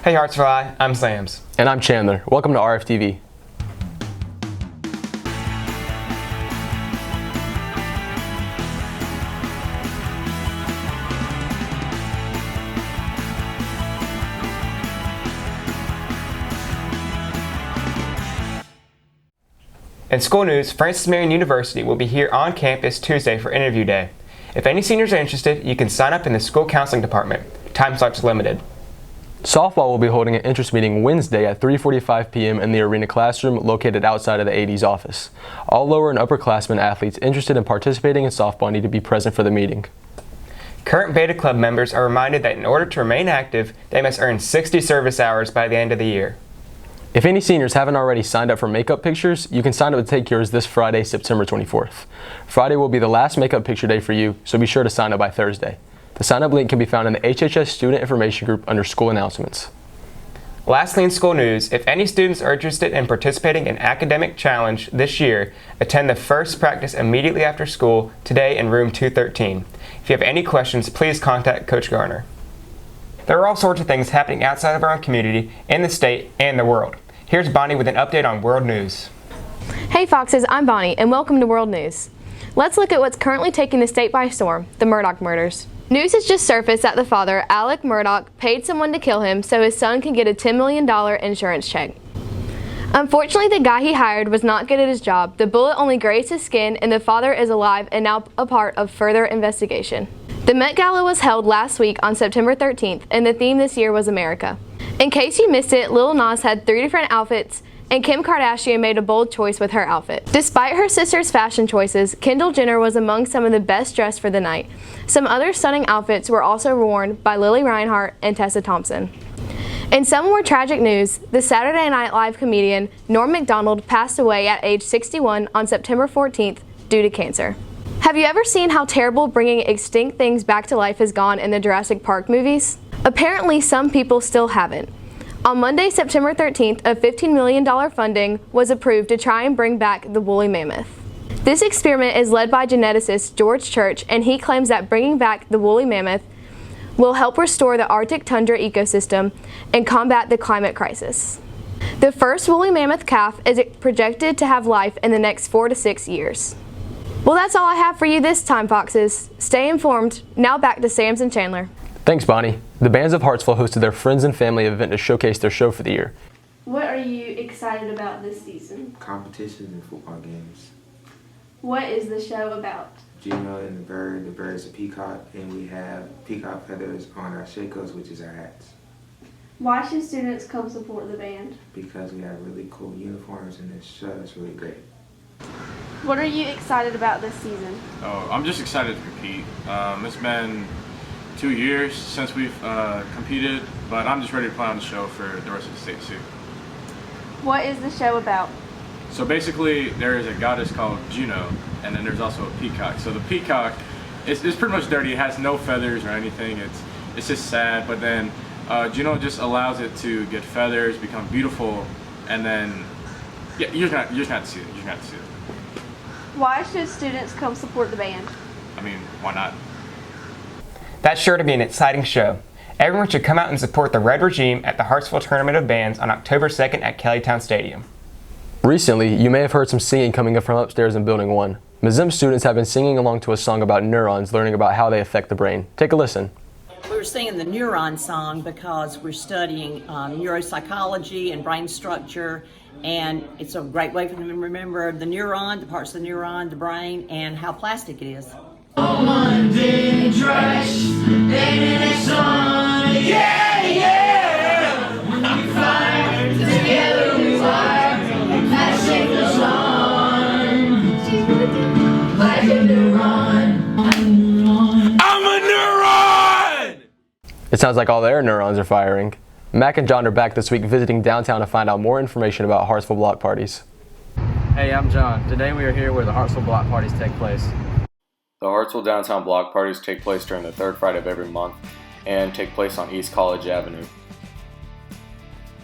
Hey Hartsville, I'm Sams. And I'm Chandler. Welcome to RFTV. In school news, Francis Marion University will be here on campus Tuesday for interview day. If any seniors are interested, you can sign up in the school counseling department. Time slots limited. Softball will be holding an interest meeting Wednesday at 3:45 p.m. in the arena classroom located outside of the AD's office. All lower and upperclassmen athletes interested in participating in softball need to be present for the meeting. Current Beta Club members are reminded that in order to remain active, they must earn 60 service hours by the end of the year. If any seniors haven't already signed up for makeup pictures, you can sign up to take yours this Friday, September 24th. Friday will be the last makeup picture day for you, so be sure to sign up by Thursday. The sign-up link can be found in the HHS Student Information Group under School Announcements. Lastly, in school news, if any students are interested in participating in Academic Challenge this year, attend the first practice immediately after school today in room 213. If you have any questions, please contact Coach Garner. There are all sorts of things happening outside of our own community, in the state, and the world. Here's Bonnie with an update on world news. Hey Foxes, I'm Bonnie, and welcome to World News. Let's look at what's currently taking the state by storm, the Murdaugh murders. News has just surfaced that the father, Alec Murdaugh, paid someone to kill him so his son could get a $10 million insurance check. Unfortunately, the guy he hired was not good at his job. The bullet only grazed his skin, and the father is alive and now a part of further investigation. The Met Gala was held last week on September 13th, and the theme this year was America. In case you missed it, Lil Nas had 3 different outfits, and Kim Kardashian made a bold choice with her outfit. Despite her sister's fashion choices, Kendall Jenner was among some of the best dressed for the night. Some other stunning outfits were also worn by Lily Reinhart and Tessa Thompson. In some more tragic news, the Saturday Night Live comedian Norm Macdonald passed away at age 61 on September 14th due to cancer. Have you ever seen how terrible bringing extinct things back to life has gone in the Jurassic Park movies? Apparently, some people still haven't. On Monday, September 13th, a $15 million funding was approved to try and bring back the woolly mammoth. This experiment is led by geneticist George Church, and he claims that bringing back the woolly mammoth will help restore the Arctic tundra ecosystem and combat the climate crisis. The first woolly mammoth calf is projected to have life in the next 4 to 6 years. Well, that's all I have for you this time, Foxes. Stay informed. Now back to Sams and Chandler. Thanks, Bonnie. The Bands of Hartsville hosted their Friends and Family event to showcase their show for the year. What are you excited about this season? Competitions and football games. What is the show about? Gino and the bird. The bird is a peacock, and we have peacock feathers on our shakos, which is our hats. Why should students come support the band? Because we have really cool uniforms, and this show is really great. What are you excited about this season? Oh, I'm just excited to compete. It's been 2 years since we've competed, but I'm just ready to play on the show for the rest of the state too. What is the show about? So basically, there is a goddess called Juno, and then there's also a peacock. So the peacock is pretty much dirty. It has no feathers or anything. It's just sad. But then Juno just allows it to get feathers, become beautiful, and then yeah, you're just gonna have to see it. You're just gonna have to see it. Why should students come support the band? I mean, why not? That's sure to be an exciting show. Everyone should come out and support the Red Regime at the Hartsville Tournament of Bands on October 2nd at Kellytown Stadium. Recently, you may have heard some singing coming up from upstairs in Building 1. Mizem students have been singing along to a song about neurons, learning about how they affect the brain. Take a listen. We were singing the Neuron Song because we're studying neuropsychology and brain structure, and it's a great way for them to remember the neuron, the parts of the neuron, the brain, and how plastic it is. Monday trash, and it's on, yeah, yeah. When we fire together, we wire, passing the sun. Like a neuron, I'm a neuron. It sounds like all their neurons are firing. Mac and John are back this week visiting downtown to find out more information about Hartsville block parties. Hey, I'm John. Today we are here where the Hartsville block parties take place. The Hartsville Downtown Block Parties take place during the third Friday of every month and take place on East College Avenue.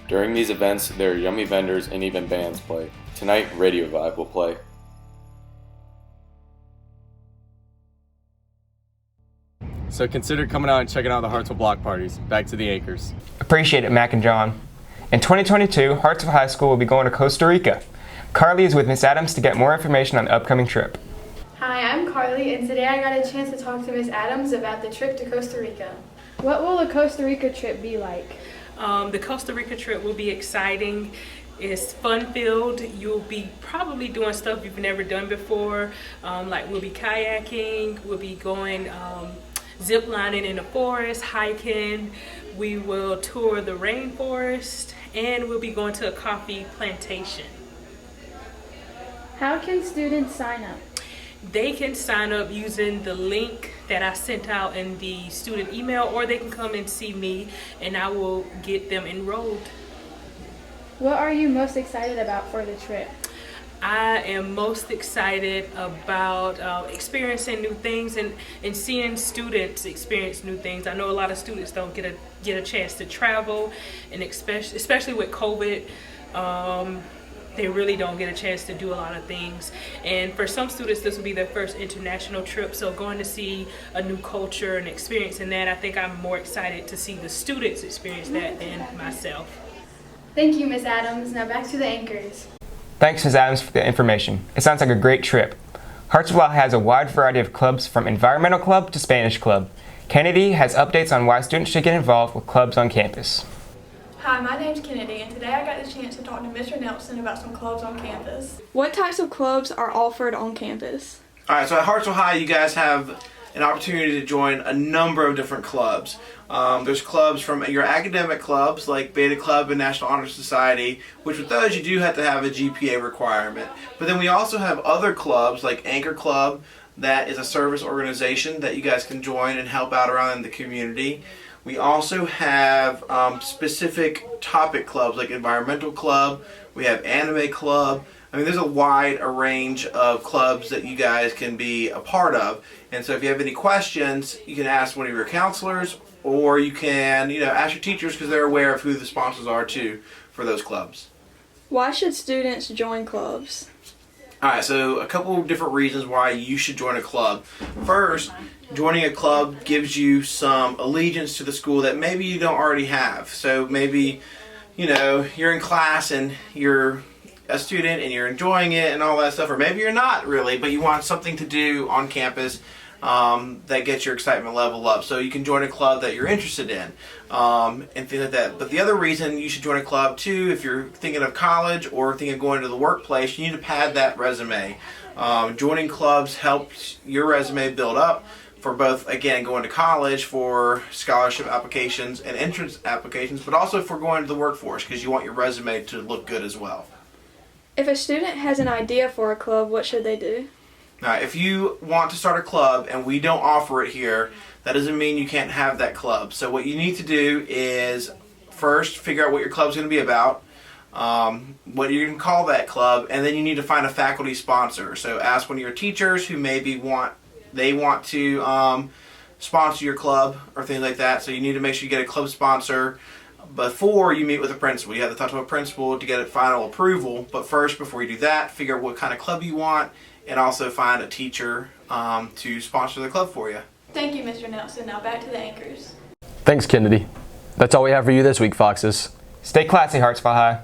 During these events, there are yummy vendors and even bands play. Tonight, Radio Vibe will play. So consider coming out and checking out the Hartsville block parties. Back to the Anchors. Appreciate it, Mac and John. In 2022, Hartsville High School will be going to Costa Rica. Carly is with Miss Adams to get more information on the upcoming trip. Hi, I'm Carly, and today I got a chance to talk to Miss Adams about the trip to Costa Rica. What will the Costa Rica trip be like? The Costa Rica trip will be exciting. It's fun-filled. You'll be probably doing stuff you've never done before. Like we'll be kayaking, we'll be going zip lining in the forest, hiking. We will tour the rainforest, and we'll be going to a coffee plantation. How can students sign up? They can sign up using the link that I sent out in the student email, or they can come and see me and I will get them enrolled. What are you most excited about for the trip? I am most excited about experiencing new things and seeing students experience new things. I know a lot of students don't get a chance to travel, and especially with COVID, they really don't get a chance to do a lot of things. And for some students, this will be their first international trip, so going to see a new culture and experiencing that, I think I'm more excited to see the students experience that than myself. Thank you, Miss Adams. Now back to the Anchors. Thanks, Ms. Adams, for the information. It sounds like a great trip. Hartsville has a wide variety of clubs, from environmental club to Spanish club. Kennedy has updates on why students should get involved with clubs on campus. Hi, my name's Kennedy, and today I got the chance to talk to Mr. Nelson about some clubs on campus. What types of clubs are offered on campus? Alright, so at Hartsville High you guys have an opportunity to join a number of different clubs. There's clubs from your academic clubs like Beta Club and National Honor Society, which with those you do have to have a GPA requirement. But then we also have other clubs like Anchor Club, that is a service organization that you guys can join and help out around in the community. We also have specific topic clubs like Environmental Club, we have Anime Club. I mean, there's a wide range of clubs that you guys can be a part of. And so if you have any questions, you can ask one of your counselors, or you can, ask your teachers, because they're aware of who the sponsors are too for those clubs. Why should students join clubs? Alright, so a couple of different reasons why you should join a club. First, joining a club gives you some allegiance to the school that maybe you don't already have. So maybe, you're in class and you're a student and you're enjoying it and all that stuff, or maybe you're not really, but you want something to do on campus that gets your excitement level up. So you can join a club that you're interested in and things like that. But the other reason you should join a club too, if you're thinking of college or thinking of going to the workplace, you need to pad that resume. Joining clubs helps your resume build up for both, again, going to college for scholarship applications and entrance applications, but also for going to the workforce, because you want your resume to look good as well. If a student has an idea for a club, what should they do? Now, if you want to start a club and we don't offer it here, that doesn't mean you can't have that club. So what you need to do is first figure out what your club's going to be about, what you're going to call that club, and then you need to find a faculty sponsor. So ask one of your teachers who maybe want to sponsor your club or things like that. So you need to make sure you get a club sponsor before you meet with a principal. You have to talk to a principal to get a final approval, but first, before you do that, figure out what kind of club you want and also find a teacher to sponsor the club for you. Thank you, Mr. Nelson. Now back to the Anchors. Thanks, Kennedy. That's all we have for you this week, Foxes. Stay classy, Hartsville High.